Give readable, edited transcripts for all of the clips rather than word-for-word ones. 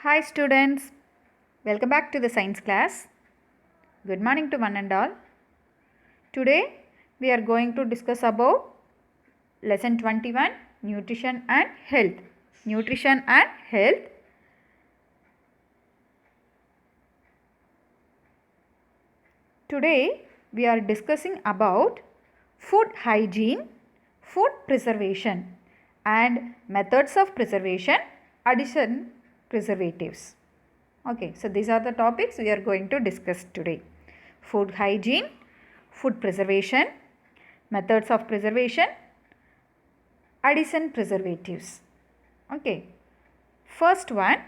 Hi students, welcome back to the science class. Good morning to one and all. Today we are going to discuss about lesson 21, nutrition and health. Nutrition and health. Today we are discussing about food hygiene, food preservation and methods of preservation, addition preservatives. Okay, so these are the topics we are going to discuss today. Food hygiene, food preservation, methods of preservation, addition preservatives. Okay, first one,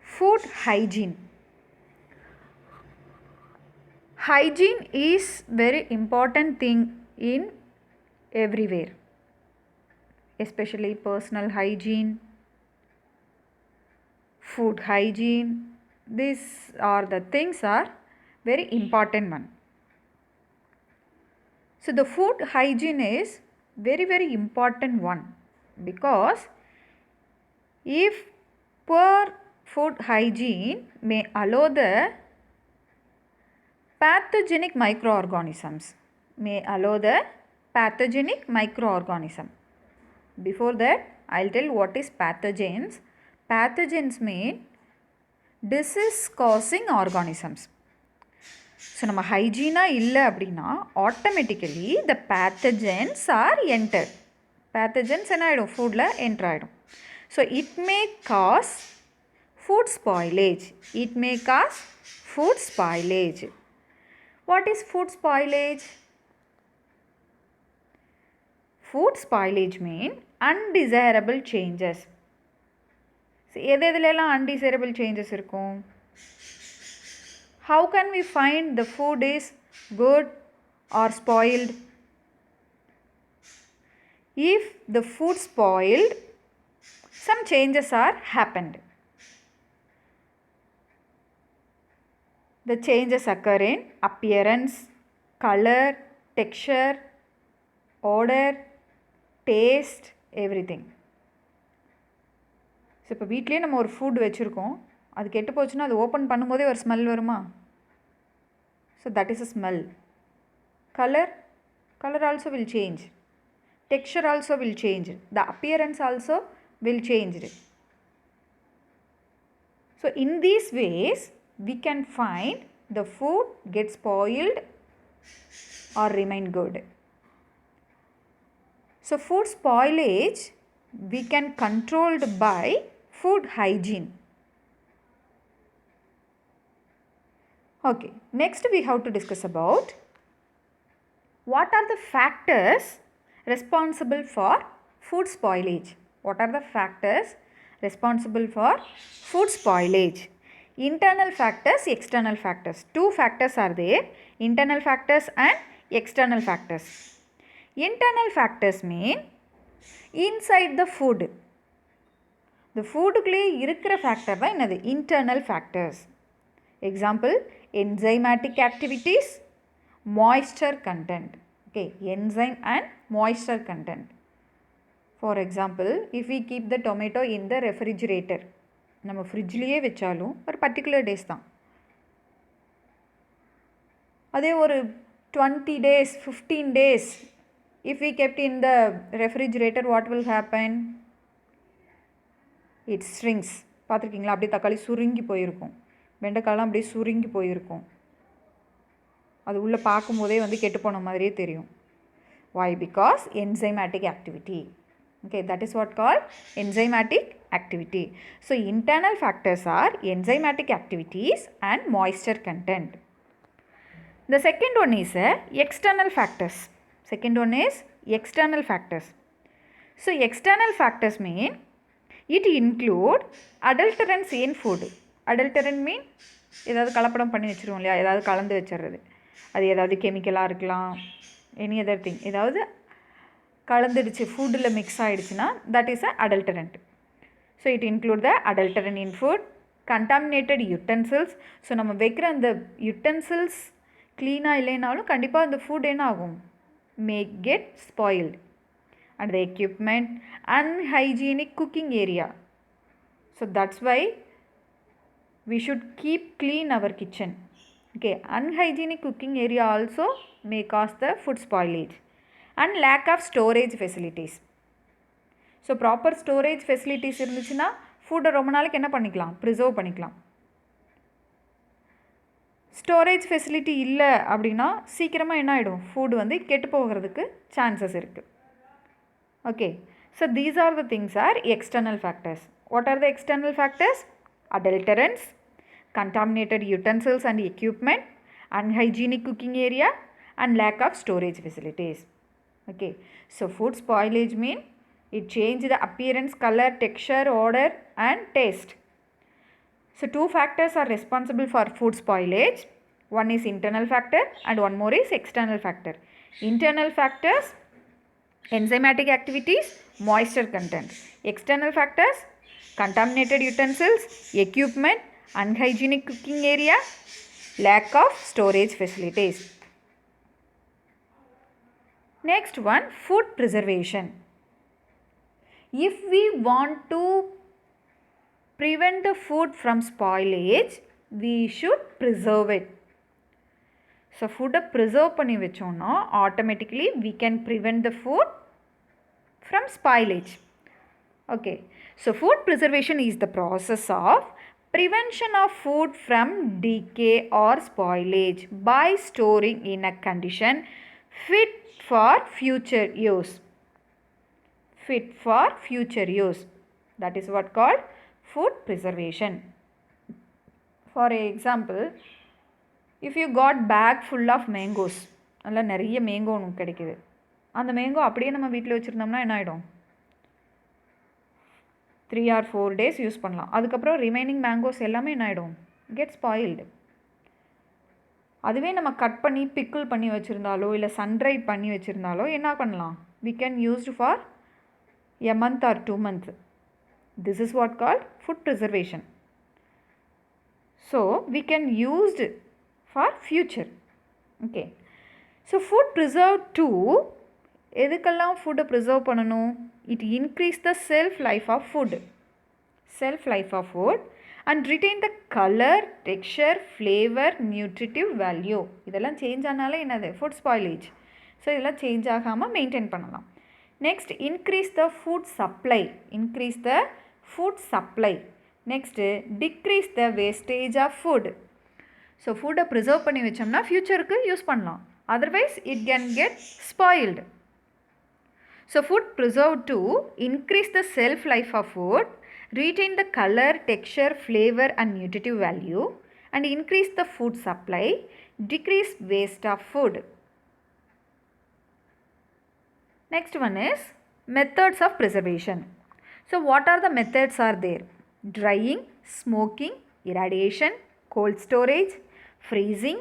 food hygiene. Hygiene is very important thing in everywhere, especially personal hygiene, food hygiene. These are the things are very important one. So the food hygiene is very important one, because if poor food hygiene may allow the pathogenic microorganisms, Before that, I'll tell what is pathogens. Pathogens mean disease causing organisms. So, நம்ம ஹைஜீனாக இல்லை அப்படின்னா automatically the pathogens are entered. Pathogens என்ன ஆகிடும், ஃபுட்டில் enter ஆகிடும். So it may cos food spoilage. What is food spoilage? Food spoilage mean undesirable changes. So, எதெல்லாம் undesirable changes இருக்கும்? How can we find the food is good or spoiled? If the food spoiled, some changes are happened. The changes occur in appearance, color, texture, odor, taste, everything. So இப்போ வீட்லேயே நம்ம ஒரு food வச்சுருக்கோம், அது கெட்டு போச்சுன்னா அது ஓப்பன் பண்ணும்போதே ஒரு ஸ்மெல் வருமா? So that is a smell. Colour also will change. Texture also will change. The appearance also will change. So in these ways we can find the food gets spoiled or remain good. So food spoilage we can controlled by food hygiene. Okay, next we have to discuss about what are the factors responsible for food spoilage. What are the factors responsible for food spoilage? Internal factors, external factors. Two factors are there, internal factors and external factors. Internal factors mean inside the food. The food குள்ளே இருக்கிற factor தான் என்னது? Internal factors. Example, enzymatic activities, moisture content. Okay, enzyme and moisture content. For example, if we keep the tomato in the refrigerator, நம்ம ஃப்ரிட்ஜ்லேயே வச்சாலும் ஒரு particular days தான். அதே ஒரு 20 days, 15 days, if we kept in the refrigerator, what will happen? It shrinks. பார்த்துருக்கீங்களா? அப்படியே தக்காளி சுருங்கி போயிருக்கும், வெண்டைக்காயெலாம் அப்படியே சுருங்கி போயிருக்கும். அது உள்ளே பார்க்கும்போதே கெட்டு போன மாதிரியே தெரியும். Why? Because enzymatic activity. Okay, that is what called enzymatic activity. So internal factors are enzymatic activities and moisture content. The second one is external factors. So external factors mean it include adulterants in food. Adulterant mean ஏதாவது கலப்படம் பண்ணி வச்சுருவோம் இல்லையா, ஏதாவது கலந்து வச்சுறது. அது ஏதாவது கெமிக்கலாக இருக்கலாம், எனி அதர் திங், ஏதாவது கலந்துடுச்சு ஃபுட்டில் மிக்ஸ் ஆகிடுச்சுன்னா that is a adulterant. So it include the adulterant in food. Contaminated utensils. So நம்ம வைக்கிற அந்த யுட்டன்சில்ஸ் க்ளீனாக இல்லைனாலும் கண்டிப்பாக அந்த ஃபுட் என்ன ஆகும்? May get spoiled. And the equipment, unhygienic cooking area. So that's why We should keep clean our kitchen. Okay, unhygienic cooking area also may cause the food spoilage. And lack of storage facilities. So proper storage facilities இருந்துச்சுன்னா ஃபுட்டை ரொம்ப நாளைக்கு என்ன பண்ணிக்கலாம், preserve பண்ணிக்கலாம். Storage facility இல்லை அப்படின்னா சீக்கிரமாக என்ன ஆகிடும், ஃபுட் வந்து கெட்டு போகிறதுக்கு சான்சஸ் இருக்குது. Okay, so these are the things are external factors. What are the external factors? Adulterants, contaminated utensils and equipment, unhygienic cooking area, and lack of storage facilities. Okay, so food spoilage means it changes the appearance, color, texture, odor and taste. So two factors are responsible for food spoilage. One is internal factor and one more is external factor. Internal factors, enzymatic activities, moisture content. External factors, contaminated utensils, equipment, unhygienic cooking area, lack of storage facilities. Next one, food preservation. If we want to prevent the food from spoilage, we should preserve it. So food preserve பண்ணி வெச்சோம்னா automatically we can prevent the food from spoilage. Okay, so food preservation is the process of prevention of food from decay or spoilage by storing in a condition fit for future use. Fit for future use. That is what called food preservation. For example, if you got bag full of mangoes, நல்லா நிறைய mango உங்களுக்கு கிடைக்குது, அந்த mango அப்படியே நம்ம வீட்டில் வச்சுருந்தோம்னா என்ன ஆகிடும், 3 or 4 days யூஸ் பண்ணலாம். அதுக்கப்புறம் ரிமைனிங் மேங்கோஸ் எல்லாமே என்ன ஆகிடும், கெட் ஸ்பாயில்டு. அதுவே நம்ம கட் பண்ணி பிக்கிள் பண்ணி வச்சுருந்தாலோ இல்லை சன்ட்ரைட் பண்ணி வச்சுருந்தாலோ என்ன பண்ணலாம், we can use for a month or 2 months. This is what called food preservation. So we can use it for future. Okay, so food preserved too, எதுக்கெல்லாம் ஃபுட்டை ப்ரிசர்வ் பண்ணணும், it increase the shelf life of food and retain the color, texture, flavor, nutritive value. இதெல்லாம் change ஆனாலே என்னது, food spoilage. So இதெல்லாம் change ஆகாமல் maintain பண்ணலாம். Next, increase the food supply. Next, decrease the wastage of food. So ஃபுட்டை preserve பண்ணி வச்சோம்னா ஃப்யூச்சருக்கு யூஸ் பண்ணலாம், otherwise it can get spoiled. So food preserved to increase the shelf life of food, retain the color, texture, flavor and nutritive value, and increase the food supply, decrease waste of food. Next one is methods of preservation. So what are the methods are there? Drying, smoking, irradiation, cold storage, freezing,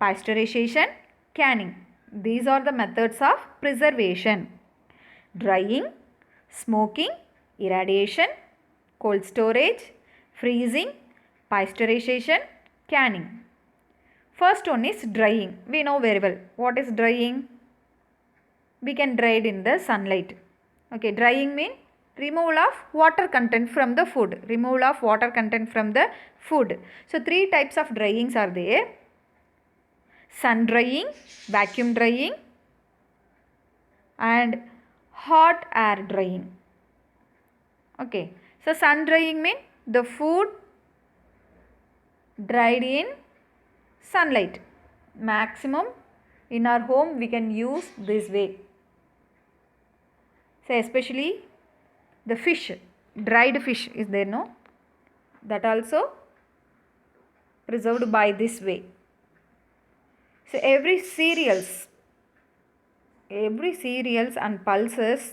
pasteurization, canning. These are the methods of preservation. Drying, smoking, irradiation, cold storage, freezing, pasteurization, canning. First one is drying. We know very well. What is drying? We can dry it in the sunlight. Okay, drying means removal of water content from the food. So 3 types of dryings are there. Sun drying, vacuum drying and hot air drying. Okay, so sun drying means the food dried in sunlight. Maximum in our home we can use this way. So especially the fish, dried fish is there, no? That also preserved by this way. So every cereals and pulses,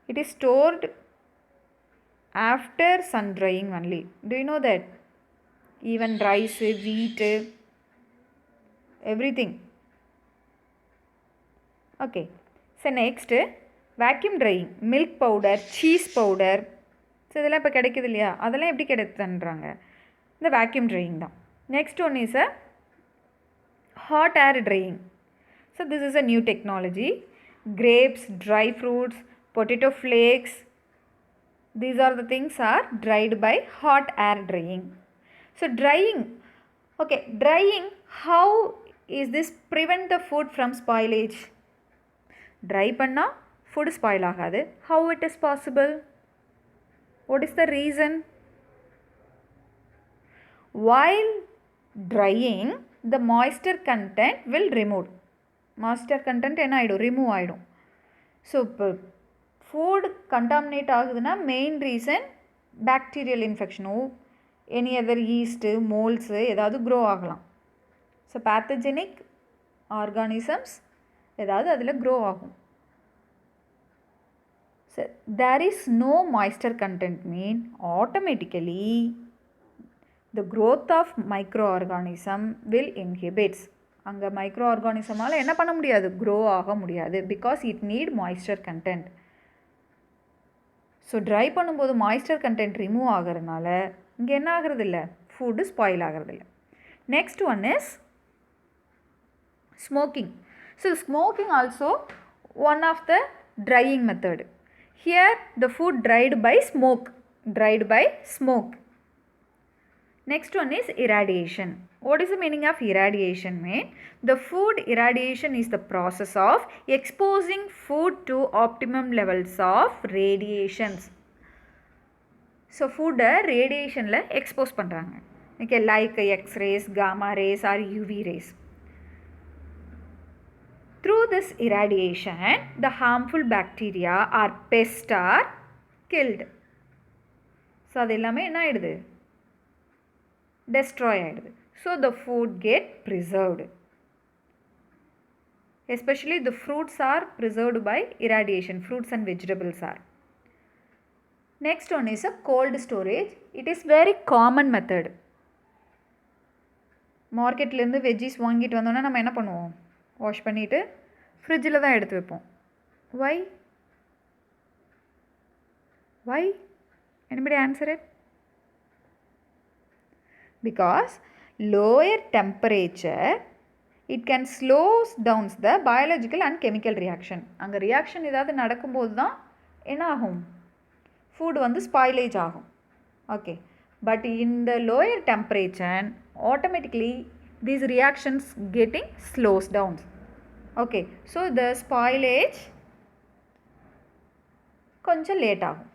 it is stored after sun drying only. Do you know that? Even rice, wheat, everything. Okay, so next, vacuum drying, milk powder, cheese powder. So இதெல்லாம் இப்போ கிடைக்குது இல்லையா, அதெல்லாம் எப்படி கிடைக்குதுன்றாங்க, இந்த vacuum drying தான். Next one is a hot air drying. So this is a new technology. Grapes, dry fruits, potato flakes, These are the things are dried by hot air drying. So drying, okay, drying, how is this prevent the food from spoilage? Dry panna food spoil agadu. How it is possible? What is the reason? While drying, the moisture content will remove. Moisture content என்ன ஆயிடும், remove ஆயிடும். So இப்போ food contaminate ஆகுதுன்னா main reason bacterial infection, any other yeast, molds ஏதாவது grow ஆகலாம். So pathogenic organisms ஏதாவது அதில் grow ஆகும். So there is no moisture content mean automatically the growth of microorganism will inhibits. அங்கே micro ஆர்கானிசமால் என்ன பண்ண முடியாது, க்ரோ ஆக முடியாது, because it NEET moisture content. So try பண்ணும்போது மாய்ஸ்சர் கண்டென்ட் ரிமூவ் ஆகிறதுனால இங்கே என்ன ஆகிறது இல்லை, ஃபுட்டு ஸ்பாயில் ஆகிறது இல்லை. Next one is smoking. So smoking also one of the drying method. Here the food dried by smoke, dried by smoke. Next one is irradiation. What is the meaning of irradiation? Mean the food irradiation is the process of exposing food to optimum levels of radiations. So food radiation la expose பண்றாங்க. Okay, like X-rays, gamma rays or UV rays. Through this irradiation, the harmful bacteria or pests are killed. So அது எல்லாமே என்ன ஆயிடுது, destroy ஆயிடுது. So the food get preserved. Especially the fruits are preserved by irradiation. Fruits and vegetables are. Next one is a cold storage. It is very common method. மார்க்கெட்லேருந்து veggies வாங்கிட்டு வந்தோன்னா நம்ம என்ன பண்ணுவோம், வாஷ் பண்ணிவிட்டு ஃப்ரிட்ஜில் தான் எடுத்து வைப்போம். வை? Anybody answer it? Because lower temperature it can slow down the biological and chemical reaction. அங்கே ரியாக்ஷன் ஏதாவது நடக்கும்போது தான் என்ன ஆகும், ஃபுட் வந்து ஸ்பாயிலேஜ் ஆகும். Okay, but in the lower temperature automatically these reactions getting slows down. Okay, so the spoilage கொஞ்சம் late ஆகும்.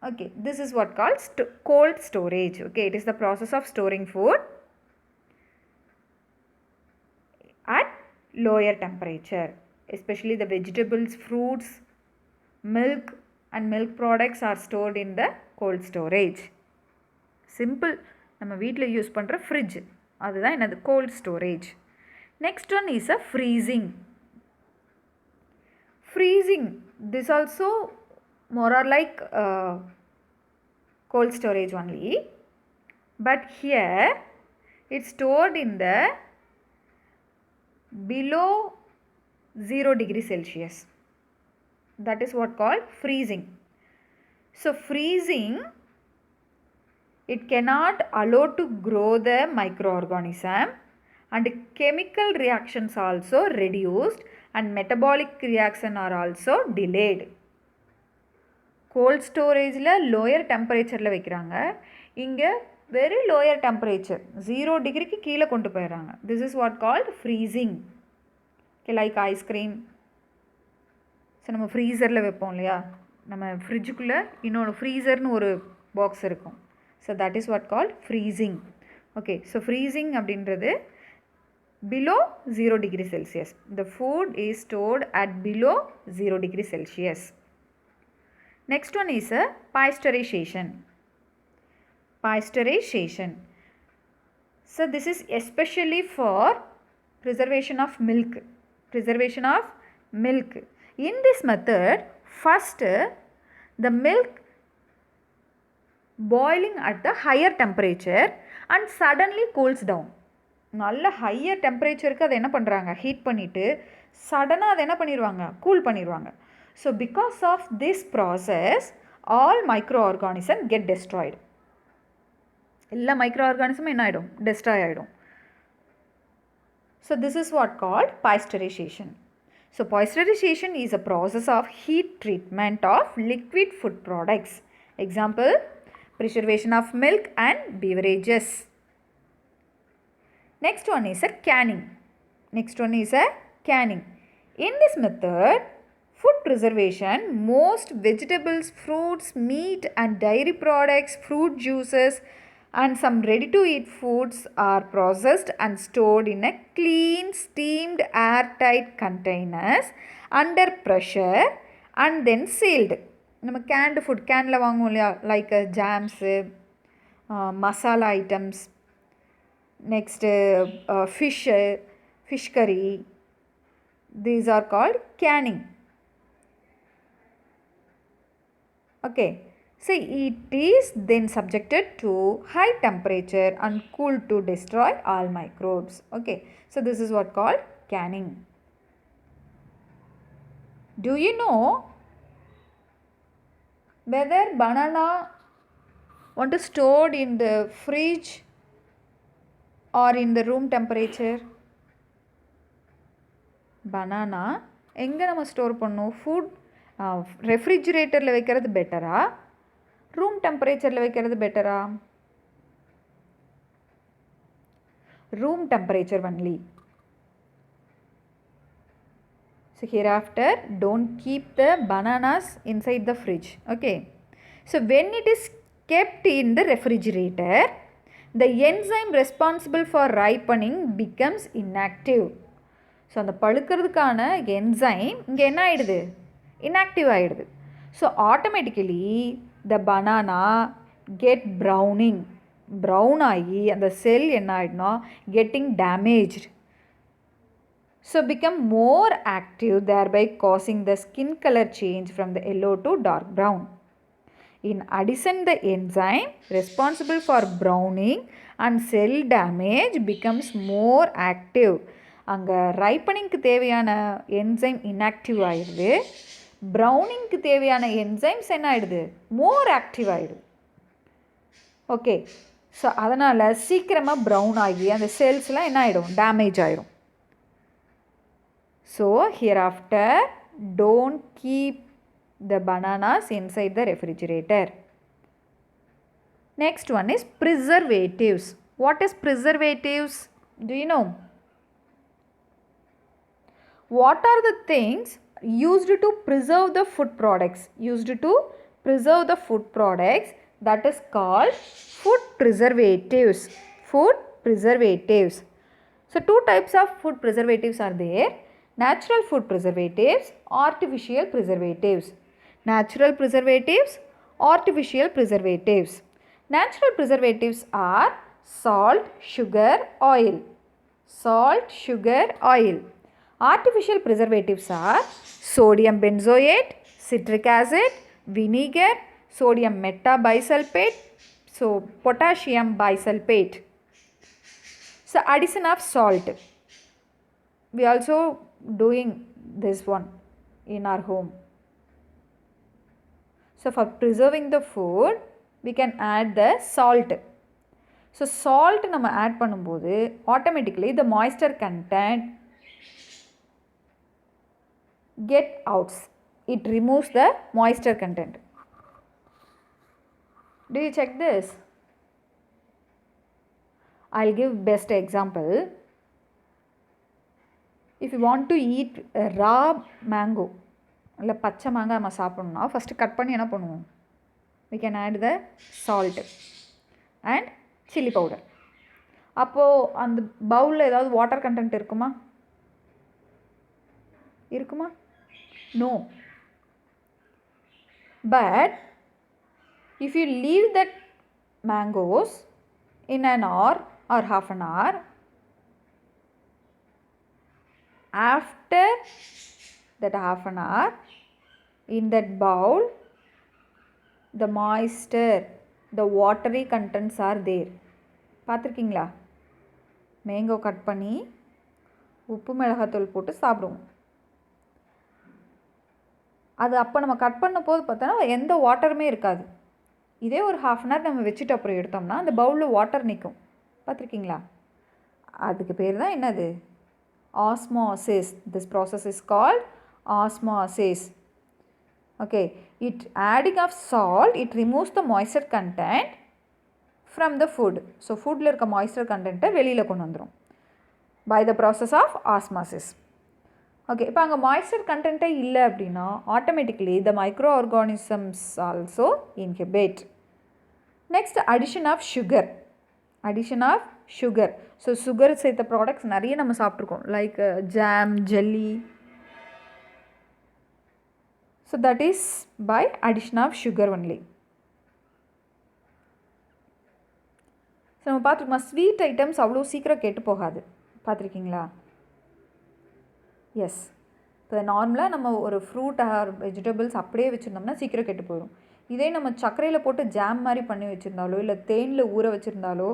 Okay, this is what called cold storage. Okay, it is the process of storing food at lower temperature, especially the vegetables, fruits, milk and milk products are stored in the cold storage. Simple, நம்ம வீட்டில் use பண்ணுற fridge அதுதான் என்னது, cold storage. Next one is a freezing. Freezing, this also more or like cold storage only, but here it's stored in the below 0 degree Celsius. That is what called freezing. So freezing, it cannot allow to grow the microorganism, and chemical reactions also reduced and metabolic reaction are also delayed. Cold ஸ்டோரேஜில் lower டெம்பரேச்சரில் வைக்கிறாங்க, இங்கே very lower temperature 0 டிகிரிக்கு கீழே கொண்டு போயிடுறாங்க. This is what called freezing. Okay, like ice cream. So நம்ம ஃப்ரீசரில் வைப்போம் இல்லையா, நம்ம ஃப்ரிட்ஜுக்குள்ளே இன்னொன்று ஃப்ரீசர்னு ஒரு பாக்ஸ் இருக்கும். So that is what called freezing. Okay, so freezing அப்படின்றது below 0 degree Celsius. The food is stored at below 0 degree Celsius. Next one is a pasteurization. Pasteurization. So this is especially for preservation of milk. Preservation of milk. In this method, first the milk boiling at the higher temperature and suddenly cools down. நல்ல higher டெம்பரேச்சருக்கு அதை என்ன பண்ணுறாங்க, heat பண்ணிவிட்டு சடனாக அதை என்ன பண்ணிடுவாங்க, cool பண்ணிடுவாங்க. So because of this process all microorganism get destroyed. எல்லா மைக்ரோ ஆர்கானிசமும் என்ன ஆகிடும், டெஸ்ட்ராய் ஆகிடும். So this is what called pasteurization. So pasteurization is a process of heat treatment of liquid food products. Example, preservation of milk and beverages. Next one is a canning. In this method, food preservation, most vegetables, fruits, meat and dairy products, fruit juices and some ready-to-eat foods are processed and stored in a clean, steamed, airtight containers under pressure and then sealed. நம்ம canned food, canல வாங்குவோம் இல்லையா, like jams, masala items, next fish curry, these are called canning. Okay, so it is then subjected to high temperature and cooled to destroy all microbes. Okay, so this is what called canning. Do you know whether banana want to stored in the fridge or in the room temperature? Banana எங்கே நம்ம store பண்ணணும்? Food ரெஃப்ரிஜிரேட்டரில் வைக்கிறது பெட்டரா, room டெம்பரேச்சரில் வைக்கிறது பெட்டரா? Room temperature only. So hereafter, don't keep the bananas inside the fridge. Okay. So when it is kept in the refrigerator, the enzyme responsible for ripening becomes inactive. So அந்த பழுக்கிறதுக்கான enzyme இங்கே என்ன ஆகிடுது? Inactive ஆகிடுது. So automatically the banana get brown ஆகி அந்த cell என்ன ஆகிடுனா getting damaged. So become more active, thereby causing the skin color change from the yellow to dark brown. In addition, the enzyme responsible for browning and cell damage becomes more active. அங்கே ரைப்பனிங்க்கு தேவையான enzyme inactive ஆகிடுது, ப்ரௌனிங்க்கு தேவையான enzymes என்ன ஆகிடுது? மோர் active ஆகிடுது. Okay, so அதனால் சீக்கிரமாக brown ஆகி அந்த செல்ஸ்லாம் என்ன ஆகிடும்? டேமேஜ் ஆகிடும். So hereafter don't keep the bananas inside the refrigerator. Next one is preservatives. What is preservatives? Do you know? What are the things used to preserve the food products? That is called food preservatives. So two types of food preservatives are there: natural food preservatives, artificial preservatives. Natural preservatives, artificial preservatives. Natural preservatives are salt, sugar, oil. Artificial preservatives are sodium benzoate, citric acid, vinegar, sodium metabisulfate, so potassium bisulfate. So addition of salt. We also doing this one in our home. So for preserving the food, we can add the salt. So salt நம்ம add பண்ணும்போது automatically the moisture content get out. It removes the moisture content. Do you check this? I'll give best example. If you want to eat a raw mango, இல்லை பச்சை மாங்காய் நம்ம சாப்பிட்ணுன்னா first cut பண்ணி என்ன பண்ணுவோம்? we can add the salt and chili powder. அப்போது அந்த பவுலில் ஏதாவது வாட்டர் கண்டென்ட் இருக்குமா? No. But if you leave that mangoes in an hour or half an hour, after that half an hour, in that bowl, the moisture, the watery contents are there. பார்த்துருக்கீங்களா? Mango cut பண்ணி உப்பு மிளகாத்தூள் போட்டு சாப்பிடுவோம். அது அப்போ நம்ம cut பண்ண போது பார்த்தோன்னா எந்த வாட்டருமே இருக்காது. இதே ஒரு ஹாஃப் அன் ஹவர் நம்ம வச்சுட்டு அப்புறம் எடுத்தோம்னா அந்த பவுலில் வாட்டர் நிற்கும். பார்த்துருக்கீங்களா? அதுக்கு பேர் தான் என்னது? Osmosis. This process is called osmosis. Okay, adding of salt, it removes the moisture content from the food. So food la irukka moisture content velila kondu vandrum by the process of osmosis. Okay, இப்போ அங்கே moisture content இல்லை அப்படின்னா automatically the microorganisms also inhibit. Next, addition of sugar. So sugar சேர்த்த products நிறைய நம்ம சாப்பிட்ருக்கோம், like jam, jelly. So that is by addition of sugar only. So நம்ம பார்த்துருக்கோம், ஸ்வீட் ஐட்டம்ஸ் அவ்வளோ சீக்கிரம் கெட்டு போகாது, பார்த்துருக்கீங்களா? எஸ். இப்போ நார்மலாக நம்ம ஒரு ஃப்ரூட் ஆர் வெஜிடபிள்ஸ் அப்படியே வச்சுருந்தோம்னா சீக்கிரம் கெட்டு போயிடும். இதே நம்ம சர்க்கரையில் போட்டு ஜாம் மாதிரி பண்ணி வச்சுருந்தாலோ இல்லை தேனில் ஊற வச்சுருந்தாலோ,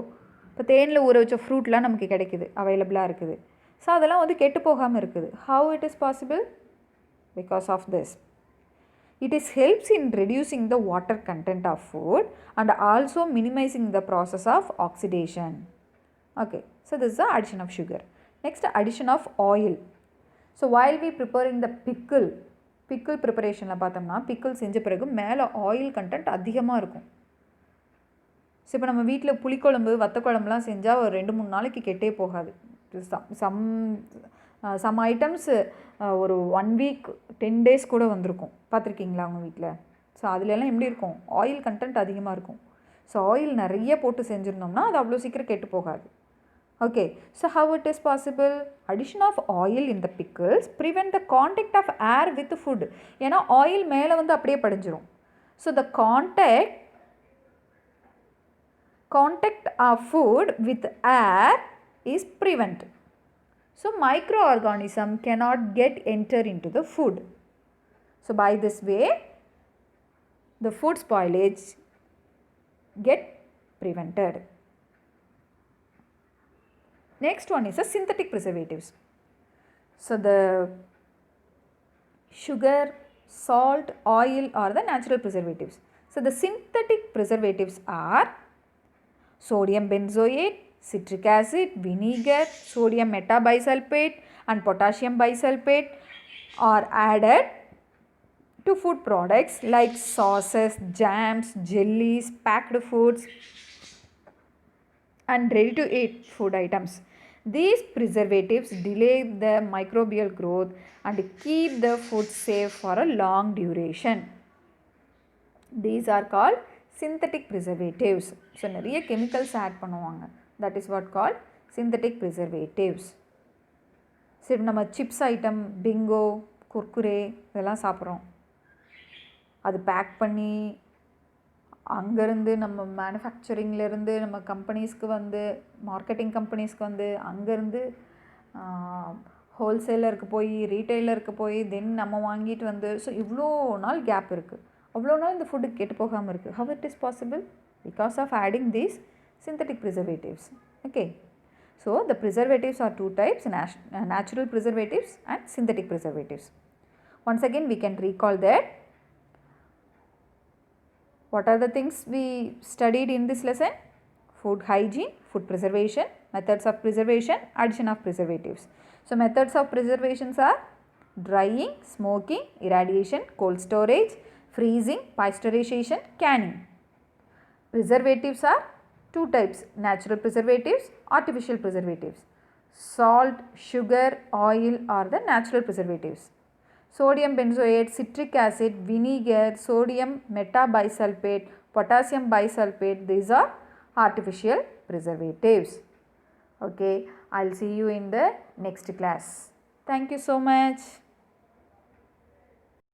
இப்போ தேனில் ஊற வச்ச ஃப்ரூட்லாம் நமக்கு கிடைக்குது, அவைலபிளாக இருக்குது. ஸோ அதெல்லாம் வந்து கெட்டு போகாமல் இருக்குது. How it is possible? Because of this. It helps in reducing the water content of food and also minimizing the process of oxidation. Okay, so this is the addition of sugar. Next, addition of oil. So while we preparing the pickle preparation la பார்த்தோம்னா pickle செஞ்ச பிறகு மேலே oil content அதிகமாக இருக்கும். So இப்போ நம்ம வீட்டில் புளிக்குழம்பு வத்த குழம்புலாம் செஞ்சால் ஒரு 2-3 நாளைக்கு கெட்டே போகாது. சம் ஐட்டம்ஸ் ஒரு 1 வீக் 10 days கூட வந்திருக்கும், பார்த்துருக்கீங்களா அவங்க வீட்டில்? ஸோ அதுலெல்லாம் எப்படி இருக்கும்? ஆயில் கண்டென்ட் அதிகமாக இருக்கும். ஸோ ஆயில் நிறைய போட்டு செஞ்சுருந்தோம்னா அது அவ்வளோ சீக்கிரம் கெட்டு போகாது. Okay, so how it is possible? Addition of oil in the pickles prevent the contact of air with food. ஏன்னா ஆயில் மேலே வந்து அப்படியே படிஞ்சிரும். So the contact of food with air is prevent. So microorganism cannot enter into the food. So by this way the food spoilage get prevented. Next one is a synthetic preservatives. So the sugar, salt, oil are the natural preservatives. So the synthetic preservatives are sodium benzoate, citric acid, vinegar, sodium metabisulfate and potassium bisulfate are added to food products like sauces, jams, jellies, packed foods and ready to eat food items. These preservatives delay the microbial growth and keep the food safe for a long duration. These are called synthetic preservatives. So நிறைய chemicals add பண்ணுவாங்க. That is what called synthetic preservatives. So இப்போ நம்ம chips item, Bingo, Kurkure இதெல்லாம் சாப்பிட்றோம். அது back பண்ணி அங்கேருந்து நம்ம மேனுஃபேக்சரிங்லேருந்து நம்ம கம்பெனிஸ்க்கு வந்து, மார்க்கெட்டிங் கம்பெனிஸ்க்கு வந்து, அங்கேருந்து ஹோல்சேலருக்கு போய், ரீட்டெய்லருக்கு போய், தென் நம்ம வாங்கிட்டு வந்து, ஸோ இவ்வளோ நாள் கேப் இருக்குது. அவ்வளோ நாள் இந்த ஃபுட்டு கெட்டு போகாமல் இருக்குது. How it is possible? Because of adding these synthetic preservatives. Okay, so the preservatives are two types, natural preservatives and synthetic preservatives. Once again we can recall that what are the things we studied in this lesson: food hygiene, food preservation, methods of preservation, addition of preservatives. So methods of preservations are drying, smoking, irradiation, cold storage, freezing, pasteurization, canning. Preservatives are two types: natural preservatives, artificial preservatives. Salt, sugar, oil are the natural preservatives. Sodium benzoate, citric acid, vinegar, sodium metabisulfate, potassium bisulfate, these are artificial preservatives. Okay, I'll see you in the next class. Thank you so much.